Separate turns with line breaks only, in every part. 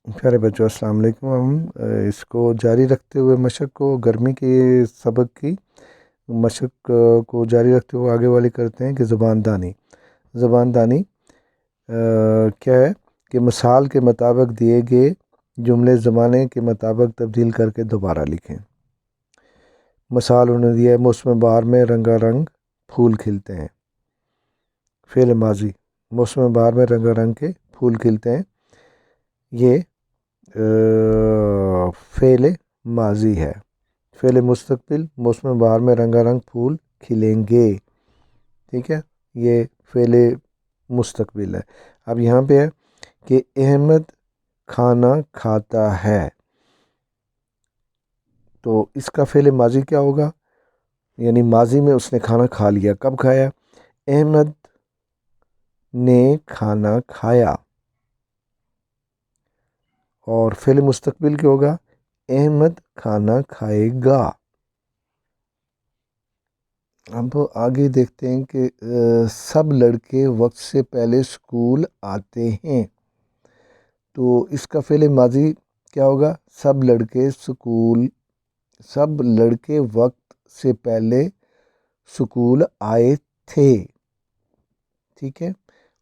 پیارے بچوں السلام علیکم۔ ہم اس کو جاری رکھتے ہوئے مشق کو گرمی کے سبق کی مشق کو جاری رکھتے ہوئے آگے والی کرتے ہیں کہ زبان دانی کیا ہے کہ مثال کے مطابق دیے گئے جملے زمانے کے مطابق تبدیل کر کے دوبارہ لکھیں۔ مثال انہوں نے دیا ہے موسم بہار میں رنگا رنگ پھول کھلتے ہیں۔ فعل ماضی موسم بہار میں رنگا رنگ کے پھول کھلتے ہیں، یہ فعل ماضی ہے۔ فعل مستقبل موسم بہار میں رنگا رنگ پھول کھلیں گے، ٹھیک ہے، یہ فعل مستقبل ہے۔ اب یہاں پہ ہے کہ احمد کھانا کھاتا ہے، تو اس کا فعل ماضی کیا ہوگا؟ یعنی ماضی میں اس نے کھانا کھا لیا۔ کب کھایا؟ احمد نے کھانا کھایا۔ اور فعل مستقبل کیا ہوگا؟ احمد کھانا کھائے گا۔ اب آگے دیکھتے ہیں کہ سب لڑکے وقت سے پہلے اسکول آتے ہیں، تو اس کا فعل ماضی کیا ہوگا؟ سب لڑکے وقت سے پہلے اسکول آئے تھے، ٹھیک ہے۔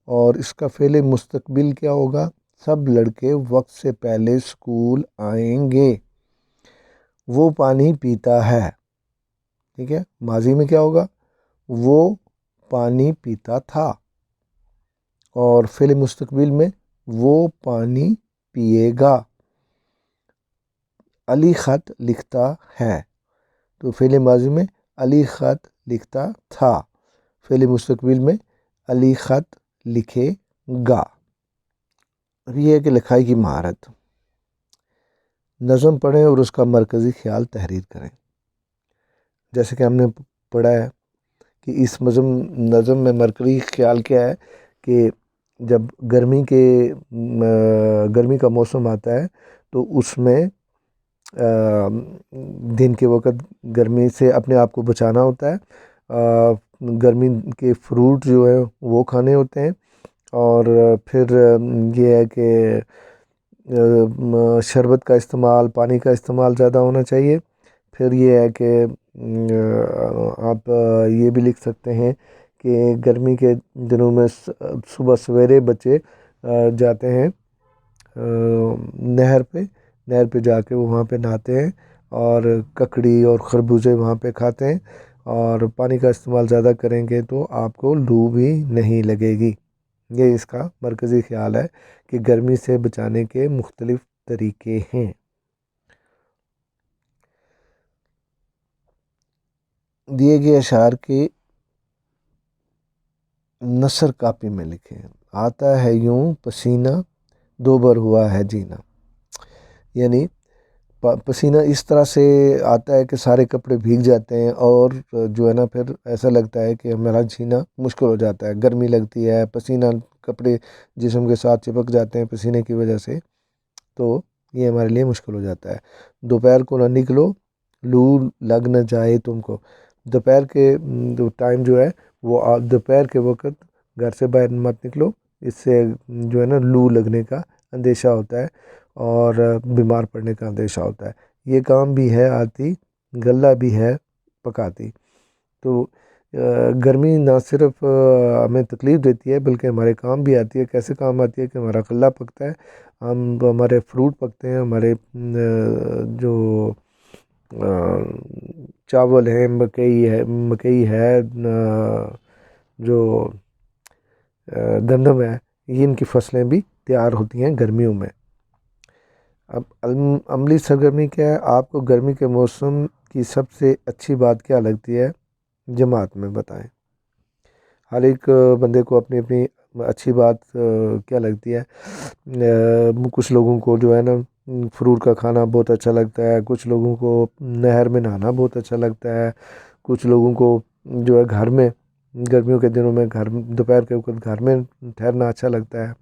اور اس کا فعل مستقبل کیا ہوگا؟ سب لڑکے وقت سے پہلے اسکول آئیں گے۔ وہ پانی پیتا ہے، ٹھیک ہے، ماضی میں کیا ہوگا؟ وہ پانی پیتا تھا۔ اور فعل مستقبل میں وہ پانی پیے گا۔ علی خط لکھتا ہے، تو فعل ماضی میں علی خط لکھتا تھا، فعل مستقبل میں علی خط لکھے گا۔ اب یہ ہے کہ لکھائی کی مہارت، نظم پڑھیں اور اس کا مرکزی خیال تحریر کریں۔ جیسے کہ ہم نے پڑھا ہے کہ اس نظم میں مرکزی خیال کیا ہے کہ جب گرمی کا موسم آتا ہے تو اس میں دن کے وقت گرمی سے اپنے آپ کو بچانا ہوتا ہے، گرمی کے فروٹ جو ہیں وہ کھانے ہوتے ہیں، اور پھر یہ ہے کہ شربت کا استعمال، پانی کا استعمال زیادہ ہونا چاہیے۔ پھر یہ ہے کہ آپ یہ بھی لکھ سکتے ہیں کہ گرمی کے دنوں میں صبح سویرے بچے جاتے ہیں نہر پہ جا کے وہ وہاں پہ نہاتے ہیں اور ککڑی اور خربوزے وہاں پہ کھاتے ہیں، اور پانی کا استعمال زیادہ کریں گے تو آپ کو لو بھی نہیں لگے گی۔ یہ اس کا مرکزی خیال ہے کہ گرمی سے بچانے کے مختلف طریقے ہیں۔ دیے گئے اشعار کے نثر کاپی میں لکھیں۔ آتا ہے یوں پسینہ دو بر ہوا ہے جینا، یعنی پسینہ اس طرح سے آتا ہے کہ سارے کپڑے بھیگ جاتے ہیں، اور جو ہے نا پھر ایسا لگتا ہے کہ ہمارا جینا مشکل ہو جاتا ہے، گرمی لگتی ہے، پسینہ کپڑے جسم کے ساتھ چپک جاتے ہیں پسینے کی وجہ سے، تو یہ ہمارے لیے مشکل ہو جاتا ہے۔ دوپہر کو نہ نکلو لو لگ نہ جائے تم کو، دوپہر کے ٹائم جو ہے وہ دوپہر کے وقت گھر سے باہر مت نکلو، اس سے جو ہے نا لو لگنے کا اندیشہ ہوتا ہے اور بیمار پڑنے کا اندیشہ ہوتا ہے۔ یہ کام بھی ہے آتی غلہ بھی ہے پکاتی، تو گرمی نہ صرف ہمیں تکلیف دیتی ہے بلکہ ہمارے کام بھی آتی ہے۔ کیسے کام آتی ہے کہ ہمارا غلہ پکتا ہے، ہمارے فروٹ پکتے ہیں، ہمارے جو چاول ہے، مکئی ہے، جو گندم ہے، یہ ان کی فصلیں بھی تیار ہوتی ہیں گرمیوں میں۔ اب عملی سرگرمی کیا ہے؟ آپ کو گرمی کے موسم کی سب سے اچھی بات کیا لگتی ہے؟ جماعت میں بتائیں۔ ہر ایک بندے کو اپنی اپنی اچھی بات کیا لگتی ہے۔ کچھ لوگوں کو جو ہے نا فروٹ کا کھانا بہت اچھا لگتا ہے، کچھ لوگوں کو نہر میں نہانا بہت اچھا لگتا ہے، کچھ لوگوں کو جو ہے گھر میں گرمیوں کے دنوں میں دوپہر کے وقت گھر میں ٹھہرنا اچھا لگتا ہے۔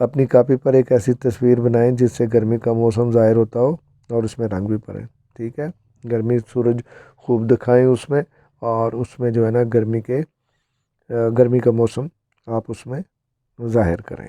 اپنی کاپی پر ایک ایسی تصویر بنائیں جس سے گرمی کا موسم ظاہر ہوتا ہو اور اس میں رنگ بھی پڑے، ٹھیک ہے، سورج خوب دکھائیں اس میں، اور اس میں جو ہے نا گرمی کا موسم آپ اس میں ظاہر کریں۔